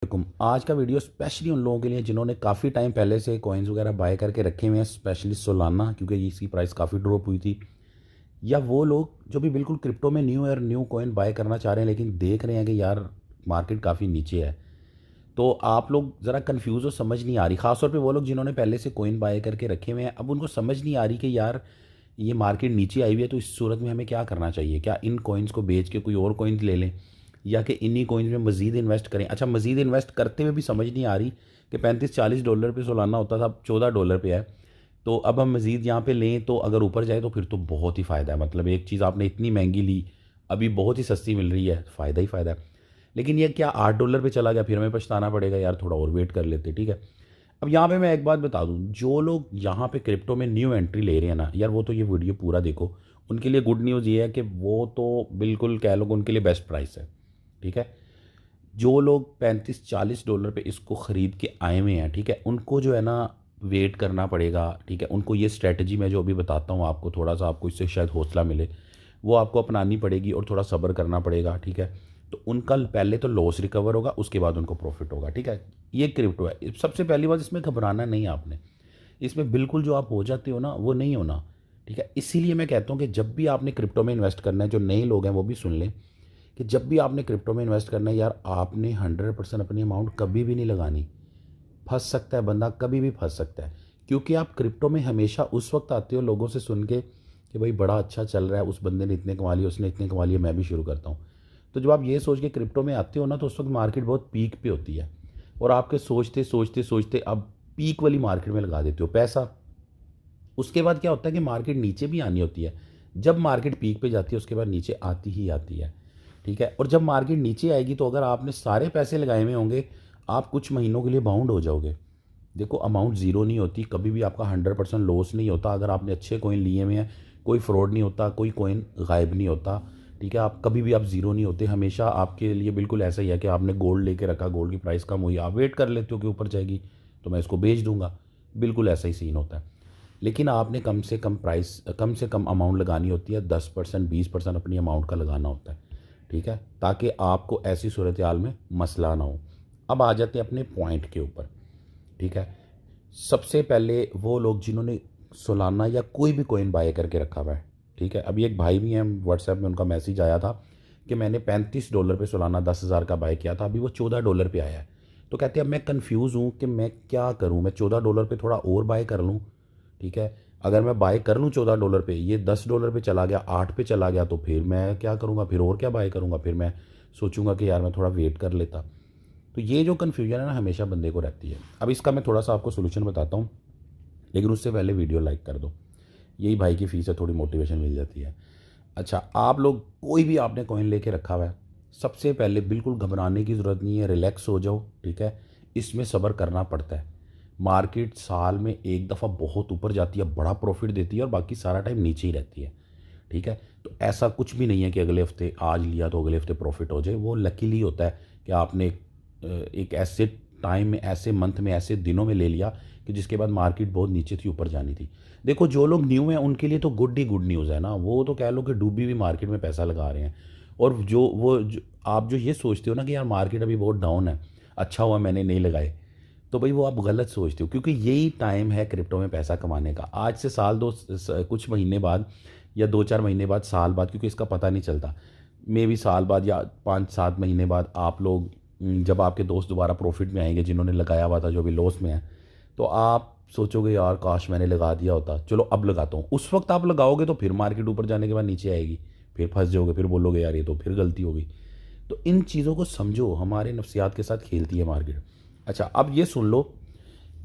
आज का video specially उन लोगों के लिए जिन्होंने काफ़ी टाइम पहले से कॉइन्स वगैरह बाय करके रखे हुए हैं, स्पेशली सोलाना, क्योंकि इसकी प्राइस काफ़ी ड्रॉप हुई थी। या वो लोग जो भी बिल्कुल क्रिप्टो में न्यू कॉइन बाय करना चाह रहे हैं लेकिन देख रहे हैं कि यार मार्केट काफ़ी नीचे है। तो आप लोग ज़रा कंफ्यूज हो, समझ नहीं आ रही। ख़ासतौर पे वो लोग जिन्होंने पहले से कॉइन बाय करके रखे हुए हैं, अब उनको समझ नहीं आ रही कि यार ये मार्केट नीचे आई हुई है, तो इस सूरत में हमें क्या करना चाहिए। क्या इन कॉइन्स को बेच के कोई और कॉइन्स ले लें, या कि इन्हीं कॉइन्स में मज़ीद इन्वेस्ट करें। अच्छा, मज़ीद इन्वेस्ट करते हुए भी समझ नहीं आ रही कि 35-40 डॉलर पे सोलाना होता था, अब $14 पे है। तो अब हम मज़ीद यहाँ पे लें तो अगर ऊपर जाए तो फिर तो बहुत ही फ़ायदा है। मतलब एक चीज़ आपने इतनी महंगी ली, अभी बहुत ही सस्ती मिल रही है, फ़ायदा ही फ़ायदा है। लेकिन ये क्या $8 पे चला गया, फिर हमें पछताना पड़ेगा यार, थोड़ा और वेट कर लेते। ठीक है, अब यहाँ पे मैं एक बात बता दूँ, जो लोग यहाँ पे क्रिप्टो में न्यू एंट्री ले रहे हैं ना यार, वो तो ये वीडियो पूरा देखो। उनके लिए गुड न्यूज़ ये है कि वो तो बिल्कुल कह लो उनके लिए बेस्ट प्राइस है। ठीक है, जो लोग 35-40 डॉलर पे इसको ख़रीद के आए हुए हैं, ठीक है, उनको जो है ना वेट करना पड़ेगा। ठीक है, उनको ये स्ट्रेटजी मैं जो अभी बताता हूँ आपको, थोड़ा सा आपको इससे शायद हौसला मिले, वो आपको अपनानी पड़ेगी और थोड़ा सब्र करना पड़ेगा। ठीक है, तो उनका पहले तो लॉस रिकवर होगा, उसके बाद उनको प्रॉफिट होगा। ठीक है, ये क्रिप्टो है। सबसे पहली बात, इसमें घबराना नहीं है आपने। इसमें बिल्कुल जो आप हो जाते हो ना, वो नहीं होना। ठीक है, इसीलिए मैं कहता हूँ कि जब भी आपने क्रिप्टो में इन्वेस्ट करना है, जो नए लोग हैं वो भी सुन लें कि जब भी आपने क्रिप्टो में इन्वेस्ट करना है यार, आपने 100% अपनी अमाउंट कभी भी नहीं लगानी। फंस सकता है बंदा, कभी भी फंस सकता है। क्योंकि आप क्रिप्टो में हमेशा उस वक्त आते हो लोगों से सुन के कि भाई बड़ा अच्छा चल रहा है, उस बंदे ने इतने कमा लिए, उसने इतने कमा लिए, मैं भी शुरू करता हूँ। तो जब आप ये सोच के क्रिप्टो में आते हो ना, तो उस वक्त मार्केट बहुत पीक पे होती है, और आपके सोचते सोचते सोचते अब पीक वाली मार्केट में लगा देते हो पैसा। उसके बाद क्या होता है कि मार्केट नीचे भी आनी होती है। जब मार्केट पीक पे जाती है उसके बाद नीचे आती ही आती है। ठीक है, और जब मार्केट नीचे आएगी तो अगर आपने सारे पैसे लगाए हुए होंगे, आप कुछ महीनों के लिए बाउंड हो जाओगे। देखो, अमाउंट ज़ीरो नहीं होती कभी भी, आपका 100% लॉस नहीं होता अगर आपने अच्छे कॉइन लिए हुए हैं। कोई फ्रॉड नहीं होता, कोई कॉइन गायब नहीं होता। ठीक है, आप कभी भी आप ज़ीरो नहीं होते। हमेशा आपके लिए बिल्कुल ऐसा ही है कि आपने गोल्ड लेके रखा, गोल्ड की प्राइस कम हुई, आप वेट कर लेते हो कि ऊपर जाएगी तो मैं इसको बेच दूंगा। बिल्कुल ऐसा ही सीन होता है। लेकिन आपने कम से कम अमाउंट लगानी होती है, 10% 20% अपनी अमाउंट का लगाना होता है। ठीक है, ताकि आपको ऐसी सूरत हाल में मसला ना हो। अब आ जाते हैं अपने पॉइंट के ऊपर। ठीक है, सबसे पहले वो लोग जिन्होंने सोलाना या कोई भी कॉइन बाय करके रखा हुआ है। ठीक है, अभी एक भाई भी हैं, व्हाट्सएप में उनका मैसेज आया था कि मैंने $35 पे सोलाना 10,000 का बाय किया था, अभी वो $14 पे आया है। तो कहते हैं अब मैं कंफ्यूज हूँ कि मैं क्या करूँ, मैं $14 पे थोड़ा और बाय कर लूँ। ठीक है, अगर मैं बाय कर लूँ $14 पे, ये $10 पे चला गया, 8 पे चला गया, तो फिर मैं क्या करूँगा, फिर और क्या बाय करूँगा, फिर मैं सोचूंगा कि यार मैं थोड़ा वेट कर लेता। तो ये जो कन्फ्यूजन है ना, हमेशा बंदे को रहती है। अब इसका मैं थोड़ा सा आपको सोल्यूशन बताता हूँ, लेकिन उससे पहले वीडियो लाइक कर दो। यही भाई की फीस है, थोड़ी मोटिवेशन मिल जाती है। अच्छा, आप लोग कोई भी आपने कॉइन लेके रखा हुआ है, सबसे पहले बिल्कुल घबराने की ज़रूरत नहीं है, रिलैक्स हो जाओ। ठीक है, इसमें सब्र करना पड़ता है। मार्केट साल में एक दफ़ा बहुत ऊपर जाती है, बड़ा प्रॉफिट देती है, और बाकी सारा टाइम नीचे ही रहती है। ठीक है, तो ऐसा कुछ भी नहीं है कि अगले हफ्ते आज लिया तो अगले हफ्ते प्रॉफिट हो जाए। वो लकीली होता है कि आपने एक ऐसे टाइम में, ऐसे मंथ में, ऐसे दिनों में ले लिया कि जिसके बाद मार्केट बहुत नीचे थी, ऊपर जानी थी। देखो, जो लोग न्यू हैं उनके लिए तो गुड ही गुड न्यूज़ है ना, वो तो कह लो कि डूबी हुई मार्केट में पैसा लगा रहे हैं। और आप जो ये सोचते हो ना कि यार मार्केट अभी बहुत डाउन है, अच्छा हुआ मैंने नहीं लगाए, तो भाई वो आप गलत सोचते हो, क्योंकि यही टाइम है क्रिप्टो में पैसा कमाने का। आज से कुछ महीने बाद, या 2-4 महीने बाद, साल बाद, क्योंकि इसका पता नहीं चलता, मे भी साल बाद या 5-7 महीने बाद आप लोग जब आपके दोस्त दोबारा प्रॉफिट में आएंगे जिन्होंने लगाया हुआ था, जो भी लॉस में है, तो आप सोचोगे यार काश मैंने लगा दिया होता, चलो अब लगाता हूँ। उस वक्त आप लगाओगे तो फिर मार्केट ऊपर जाने के बाद नीचे आएगी, फिर फंस जाओगे, फिर बोलोगे यार ये तो फिर गलती होगी। तो इन चीज़ों को समझो, हमारे नफ्सियात के साथ खेलती है मार्केट। अच्छा, अब ये सुन लो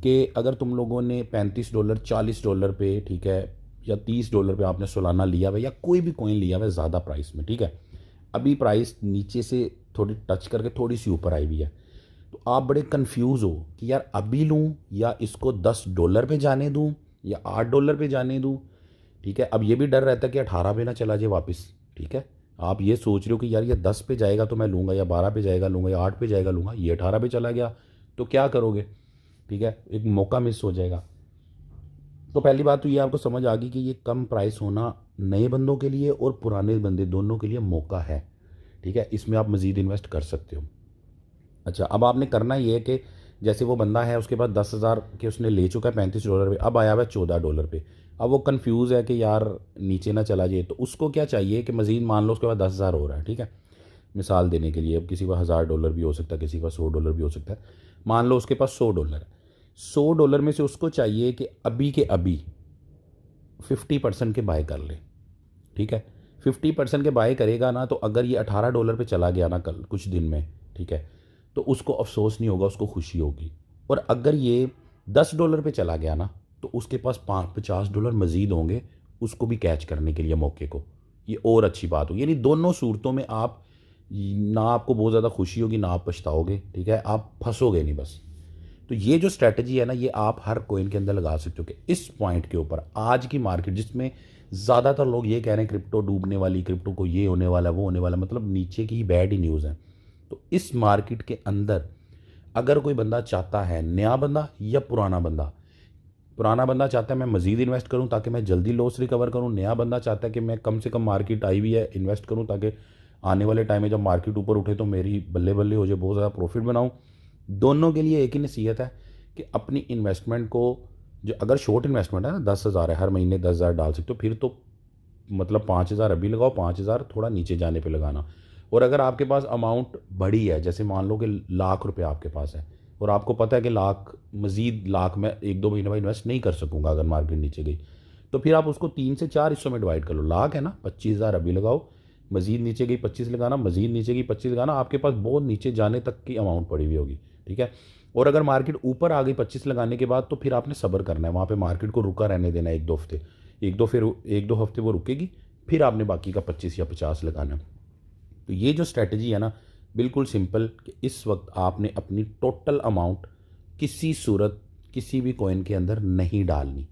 कि अगर तुम लोगों ने $35 $40 पे, ठीक है, या $30 पे आपने सोलाना लिया हुआ, या कोई भी कॉइन लिया हुआ है ज़्यादा प्राइस में, ठीक है, अभी प्राइस नीचे से थोड़ी टच करके थोड़ी सी ऊपर आई हुई है, तो आप बड़े कंफ्यूज हो कि यार अभी लूँ या इसको $10 पे जाने दूँ, या $8 पे जाने दूँ। ठीक है, अब ये भी डर रहता है कि 18 पे ना चला जाए वापस। ठीक है, आप ये सोच रहे हो कि यार ये 10 पे जाएगा तो मैं लूँगा, या 12 पे जाएगा लूँगा, या 8 पे जाएगा लूँगा, ये 18 पे चला गया तो क्या करोगे। ठीक है, एक मौका मिस हो जाएगा। तो पहली बात तो ये आपको समझ आ गई कि ये कम प्राइस होना नए बंदों के लिए और पुराने बंदे दोनों के लिए मौका है। ठीक है, इसमें आप मज़ीद इन्वेस्ट कर सकते हो। अच्छा, अब आपने करना ये है कि जैसे वो बंदा है उसके पास 10,000 के उसने ले चुका है $35 पे, अब आया हुआ है $14 पे। अब वो कंफ्यूज है कि यार नीचे ना चला जाए, तो उसको क्या चाहिए कि मज़ीद मान लो उसके पास 10,000 हो रहा है, ठीक है, मिसाल देने के लिए। अब किसी का $1,000 भी हो सकता है, किसी का $100 भी हो सकता है। मान लो उसके पास $100 है, $100 में से उसको चाहिए कि अभी के अभी 50% के बाय कर ले, ठीक है। 50% के बाय करेगा ना, तो अगर ये $18 पे चला गया ना कल कुछ दिन में, ठीक है, तो उसको अफसोस नहीं होगा, उसको खुशी होगी। और अगर ये $10 पे चला गया ना, तो उसके पास $50 मज़ीद होंगे उसको भी कैच करने के लिए मौके को। ये और अच्छी बात होगी, यानी दोनों सूरतों में आप ना आपको बहुत ज़्यादा खुशी होगी ना आप पछताओगे, ठीक है, आप फंसोगे नहीं बस। तो ये जो स्ट्रैटेजी है ना, ये आप हर कोइन के अंदर लगा सकते हो कि इस पॉइंट के ऊपर आज की मार्केट जिसमें ज़्यादातर लोग ये कह रहे हैं क्रिप्टो डूबने वाली, क्रिप्टो को ये होने वाला वो होने वाला, मतलब नीचे की ही बैड ही न्यूज़ है। तो इस मार्केट के अंदर अगर कोई बंदा चाहता है, नया बंदा या पुराना बंदा, पुराना बंदा चाहता है मैं मज़ीद इन्वेस्ट करूं ताकि मैं जल्दी लॉस रिकवर करूं, नया बंदा चाहता है कि मैं कम से कम मार्केट आई हुई है इन्वेस्ट करूं ताकि आने वाले टाइम में जब मार्केट ऊपर उठे तो मेरी बल्ले बल्ले हो जाए, बहुत ज़्यादा प्रॉफिट बनाऊं। दोनों के लिए एक ही नसीहत है कि अपनी इन्वेस्टमेंट को, जो अगर शॉर्ट इन्वेस्टमेंट है ना, 10,000 है, हर महीने 10,000 डाल सकते हो, फिर तो मतलब 5,000 अभी लगाओ, 5,000 थोड़ा नीचे जाने पे लगाना। और अगर आपके पास अमाउंट बड़ी है, जैसे मान लो कि ₹1,00,000 आपके पास है और आपको पता है कि लाख मज़ीद लाख मैं 1-2 महीने में इन्वेस्ट नहीं कर सकूँगा अगर मार्केट नीचे गई, तो फिर आप उसको 3 से 4 हिस्सों में डिवाइड कर लो। लाख है ना, 25,000 अभी लगाओ, मज़ीद नीचे गई 25 लगाना, मज़ीद नीचे गई 25 लगाना, आपके पास बहुत नीचे जाने तक की अमाउंट पड़ी हुई होगी, ठीक है। और अगर मार्केट ऊपर आ गई 25 लगाने के बाद, तो फिर आपने सब्र करना है, वहाँ पे मार्केट को रुका रहने देना है 1-2 हफ्ते, 1-2 हफ्ते वो रुकेगी, फिर आपने बाकी का 25 या 50 लगाना है। तो ये जो स्ट्रैटेजी है ना, बिल्कुल सिंपल कि इस वक्त आपने अपनी टोटल अमाउंट किसी सूरत किसी भी कॉइन के अंदर नहीं डालनी,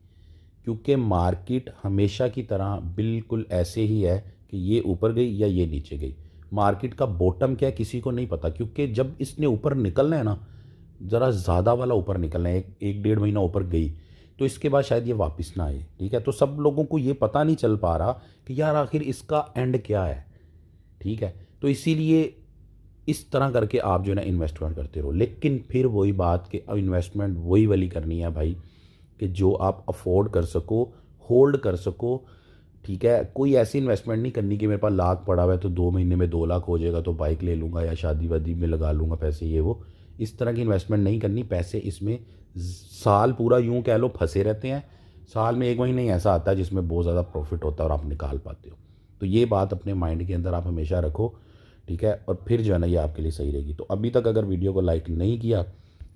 क्योंकि मार्केट हमेशा की तरह बिल्कुल ऐसे ही है कि ये ऊपर गई या ये नीचे गई। मार्केट का बॉटम क्या है किसी को नहीं पता, क्योंकि जब इसने ऊपर निकलना है ना, ज़रा ज़्यादा वाला ऊपर निकलना है, एक 1.5 महीना ऊपर गई, तो इसके बाद शायद ये वापस ना आए, ठीक है। तो सब लोगों को ये पता नहीं चल पा रहा कि यार आखिर इसका एंड क्या है, ठीक है। तो इसीलिए इस तरह करके आप जो है ना इन्वेस्टमेंट करते रहो, लेकिन फिर वही बात कि इन्वेस्टमेंट वही वाली करनी है भाई कि जो आप अफोर्ड कर सको, होल्ड कर सको, ठीक है। कोई ऐसी इन्वेस्टमेंट नहीं करनी कि मेरे पास लाख पड़ा हुआ है तो 2 महीने में 2 लाख हो जाएगा तो बाइक ले लूँगा या शादी वादी में लगा लूँगा पैसे, ये वो इस तरह की इन्वेस्टमेंट नहीं करनी। पैसे इसमें साल पूरा यूँ कह लो फंसे रहते हैं, साल में 1 महीना ही ऐसा आता है जिसमें बहुत ज़्यादा प्रॉफिट होता है और आप निकाल पाते हो। तो ये बात अपने माइंड के अंदर आप हमेशा रखो, ठीक है, और फिर जो है ना ये आपके लिए सही रहेगी। तो अभी तक अगर वीडियो को लाइक नहीं किया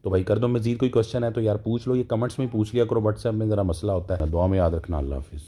तो भाई कर दो। मज़ीद कोई क्वेश्चन है तो यार पूछ लो, ये कमेंट्स में पूछ लिया करो, व्हाट्सएप में ज़रा मसला होता है। दुआ में याद रखना। अल्लाह हाफिज़।